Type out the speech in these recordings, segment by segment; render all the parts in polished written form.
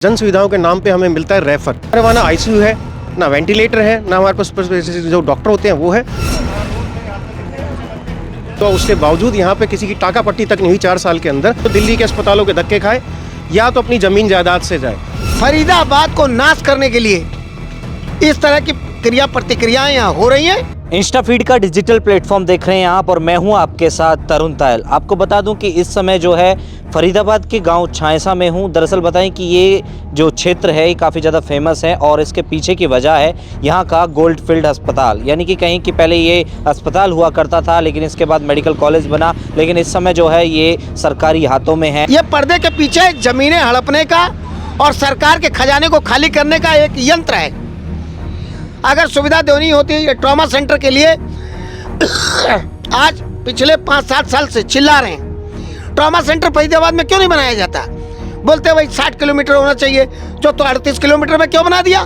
जन सुविधाओं के नाम पे हमें मिलता है रेफर। हमारे वहाँ ना आईसीयू है, ना वेंटिलेटर है, ना हमारे पास जो डॉक्टर होते हैं वो है। तो उसके बावजूद यहाँ पे किसी की टाका पट्टी तक नहीं हुई 4 साल के अंदर। तो दिल्ली के अस्पतालों के धक्के खाए या तो अपनी जमीन जायदाद से जाए। फरीदाबाद को नाश करने के लिए इस तरह की क्रिया प्रतिक्रियाएं यहाँ हो रही हैं। इंस्टाफीड का डिजिटल प्लेटफॉर्म देख रहे हैं आप और मैं हूं आपके साथ तरुण तायल। आपको बता दूं कि इस समय जो है फरीदाबाद के गांव छायसा में हूं। दरअसल बताएं कि ये जो क्षेत्र है ये काफ़ी ज़्यादा फेमस है और इसके पीछे की वजह है यहाँ का गोल्डफील्ड अस्पताल। यानी कि कहीं कि पहले ये अस्पताल हुआ करता था लेकिन इसके बाद मेडिकल कॉलेज बना, लेकिन इस समय जो है ये सरकारी हाथों में है। ये पर्दे के पीछे ज़मीनें हड़पने का और सरकार के खजाने को खाली करने का एक यंत्र है। अगर सुविधा देनी होती है ये ट्रॉमा सेंटर के लिए आज पिछले 5-7 साल से चिल्ला रहे हैं। ट्रॉमा सेंटर फरीदाबाद में क्यों नहीं बनाया जाता? बोलते भाई 60 किलोमीटर होना चाहिए, जो तो 38 किलोमीटर में क्यों बना दिया?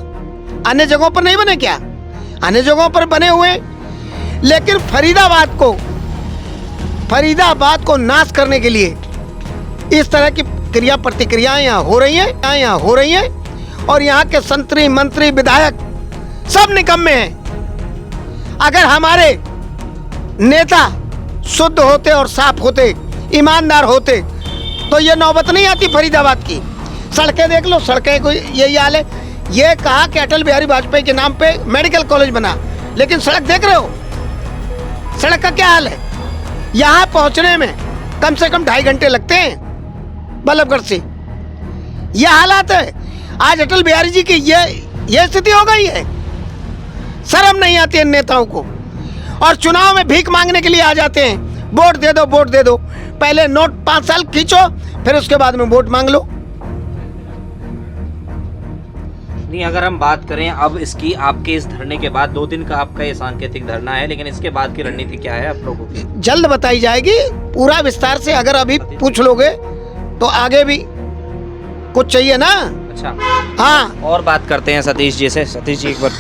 अन्य जगहों पर नहीं बने क्या? अन्य जगहों पर बने हुए, लेकिन फरीदाबाद को नाश करने के लिए इस तरह की क्रिया प्रतिक्रियाएं यहाँ हो रही हैं और यहाँ के संतरी मंत्री विधायक सब निकम्मे हैं। अगर हमारे नेता शुद्ध होते और साफ होते, ईमानदार होते तो ये नौबत नहीं आती फरीदाबाद की। सड़कें देख लो, सड़कें को यही हाल है। ये कहा कि अटल बिहारी वाजपेयी के नाम पे मेडिकल कॉलेज बना, लेकिन सड़क देख रहे हो, सड़क का क्या हाल है? यहाँ पहुँचने में कम से कम 2.5 घंटे लगते हैं बल्लभगढ़ से। ये हालात है। आज अटल बिहारी जी की ये स्थिति हो गई है। शर्म नहीं आती है नेताओं को, और चुनाव में भीख मांगने के लिए आ जाते हैं। वोट दे दो, वोट दे दो। पहले नोट 5 साल खींचो, फिर उसके बाद में वोट मांग लो। नहीं, अगर हम बात करें अब इसकी, आपके इस धरने के बाद 2 दिन का आपका ये सांकेतिक धरना है, लेकिन इसके बाद की रणनीति क्या है आप लोगों की? जल्द बताई जाएगी पूरा विस्तार से। अगर अभी पूछ लोगे तो आगे भी कुछ चाहिए ना। अच्छा, हाँ, और बात करते हैं सतीश जी से। सतीश जी, एक बार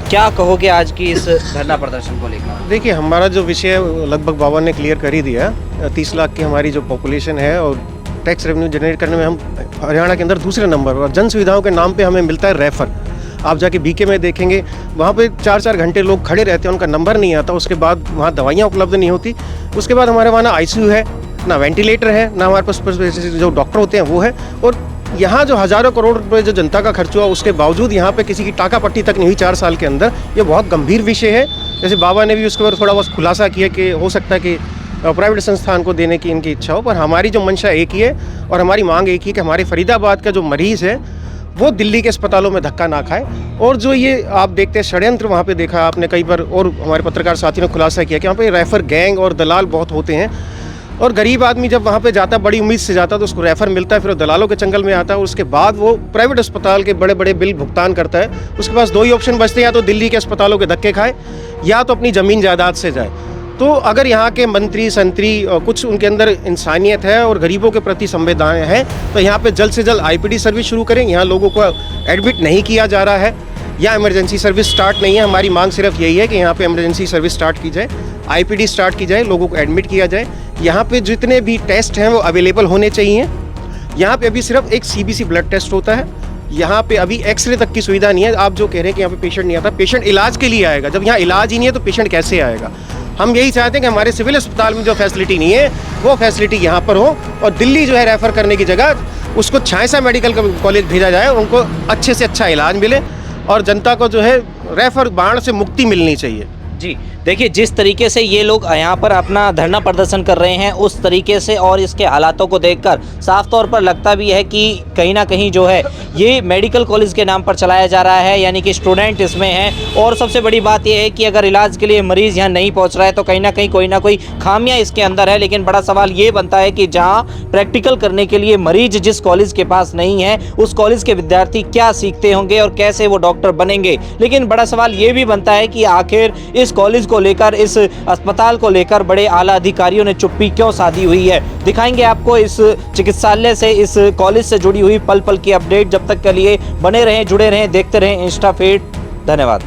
क्या कहोगे आज की इस धरना प्रदर्शन को लेकर? देखिए, हमारा जो विषय लगभग बाबा ने क्लियर कर ही दिया। 30 लाख की हमारी जो पॉपुलेशन है और टैक्स रेवेन्यू जनरेट करने में हम हरियाणा के अंदर दूसरे नंबर, और जन सुविधाओं के नाम पे हमें मिलता है रेफर। आप जाके बीके में देखेंगे, वहाँ पे 4-4 घंटे लोग खड़े रहते हैं, उनका नंबर नहीं आता। उसके बाद वहाँ दवाइयाँ उपलब्ध नहीं होती। उसके बाद हमारे वहाँ ना आईसीयू है, ना वेंटिलेटर है, ना हमारे पास जो डॉक्टर होते हैं वो है। और यहाँ जो हज़ारों करोड़ रुपए जो जनता का खर्च हुआ, उसके बावजूद यहाँ पे किसी की टाका पट्टी तक नहीं हुई 4 साल के अंदर। ये बहुत गंभीर विषय है। जैसे बाबा ने भी उसके ऊपर थोड़ा बहुत खुलासा किया कि हो सकता है कि प्राइवेट संस्थान को देने की इनकी इच्छा हो, पर हमारी जो मंशा एक ही है और हमारी मांग एक ही है कि हमारे फरीदाबाद का जो मरीज़ है वो दिल्ली के अस्पतालों में धक्का ना खाए। और जो ये आप देखते हैं षड्यंत्र वहाँ पे देखा आपने कई बार, और हमारे पत्रकार साथी ने खुलासा किया कि वहाँ पे रेफर गैंग और दलाल बहुत होते हैं। और गरीब आदमी जब वहाँ पे जाता है, बड़ी उम्मीद से जाता है, तो उसको रेफर मिलता है, फिर वो दलालों के चंगल में आता है और उसके बाद वो प्राइवेट अस्पताल के बड़े बड़े बिल भुगतान करता है। उसके पास 2 ही ऑप्शन बचते हैं, या तो दिल्ली के अस्पतालों के धक्के खाए या तो अपनी ज़मीन जायदाद से जाए। तो अगर यहाँ के मंत्री संतरी कुछ उनके अंदर इंसानियत है और गरीबों के प्रति संवेदनाएं हैं, तो यहाँ पे जल्द से जल्द आईपीडी सर्विस शुरू करें। यहाँ लोगों को एडमिट नहीं किया जा रहा है या इमरजेंसी सर्विस स्टार्ट नहीं है। हमारी मांग सिर्फ यही है कि यहाँ पे इमरजेंसी सर्विस स्टार्ट की जाए, आईपीडी स्टार्ट की जाए, लोगों को एडमिट किया जाए। यहाँ पे जितने भी टेस्ट हैं वो अवेलेबल होने चाहिए। यहाँ पे अभी सिर्फ एक सीबीसी ब्लड टेस्ट होता है। यहाँ पे अभी एक्सरे तक की सुविधा नहीं है। आप जो कह रहे हैं कि यहाँ पे पेशेंट नहीं आता, पेशेंट इलाज के लिए आएगा। जब यहाँ इलाज ही नहीं है तो पेशेंट कैसे आएगा? हम यही चाहते हैं कि हमारे सिविल अस्पताल में जो फैसिलिटी नहीं है वो फैसिलिटी यहाँ पर हो, और दिल्ली जो है रेफ़र करने की जगह उसको छायसा मेडिकल कॉलेज भेजा जाए, उनको अच्छे से अच्छा इलाज मिले और जनता को जो है रेफर बाढ़ से मुक्ति मिलनी चाहिए। जी देखिए, जिस तरीके से ये लोग यहाँ पर अपना धरना प्रदर्शन कर रहे हैं उस तरीके से और इसके हालातों को देखकर साफ तौर पर लगता भी है कि कहीं ना कहीं जो है ये मेडिकल कॉलेज के नाम पर चलाया जा रहा है, यानी कि स्टूडेंट इसमें हैं। और सबसे बड़ी बात यह है कि अगर इलाज के लिए मरीज़ यहाँ नहीं पहुँच रहा है तो कहीं ना कोई खामियाँ इसके अंदर है। लेकिन बड़ा सवाल ये बनता है कि जहाँ प्रैक्टिकल करने के लिए मरीज जिस कॉलेज के पास नहीं है, उस कॉलेज के विद्यार्थी क्या सीखते होंगे और कैसे वो डॉक्टर बनेंगे। लेकिन बड़ा सवाल ये भी बनता है कि आखिर इस कॉलेज को लेकर, इस अस्पताल को लेकर बड़े आला अधिकारियों ने चुप्पी क्यों साधी हुई है। दिखाएंगे आपको इस चिकित्सालय से, इस कॉलेज से जुड़ी हुई पल पल की अपडेट। जब तक के लिए बने रहें, जुड़े रहें, देखते रहें इंस्टाफीड। धन्यवाद।